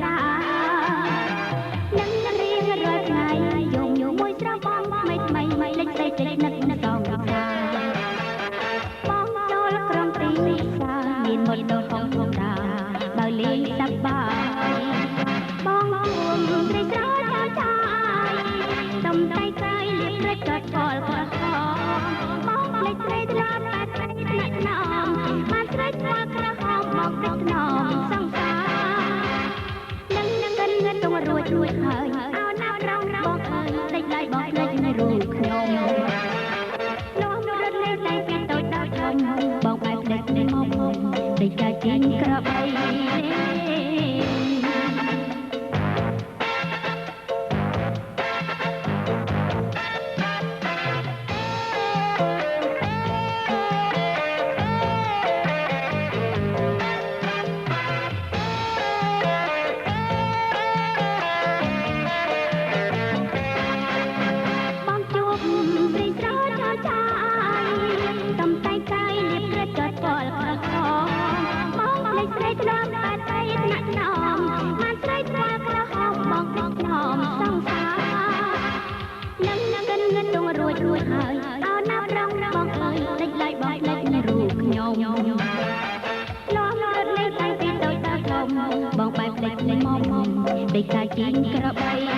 ចានឹងរៀងរាល់ថ្ងៃយំមួយស្របងថ្មីលេចលេចនឹកសងខាបងចូលក្រុមទីសាមានមុនដូនផងធំតាបើលេងសប្បាយបងជួមត្រីស្រចាំចាយសំដីក្រៃលៀបព្រឹកក៏ឆ្លប្រខបងលេចលេចឡានតែថ្នាក់ណំបានស្រេចស្គាល់ក្រហមមកទឹកណំសង្សារនឹងទងរួចហើយអោណាប់រងបងអើយលេចឡាយបងភ្លេចនៅរូបខ្ញុំនោះរត់លេចតែពីតូចដល់ធំបងបែបភ្លេចនៅមកតែកាជីងក្របីហើយអោណាប់រងបងអើយលេចឡាយបងភ្លេចនៅរូបខ្ញុំលោះរត់លេចតែពីតូចដល់ធំបងបែបភ្លេចនៅមកដេកកាជីងក្របី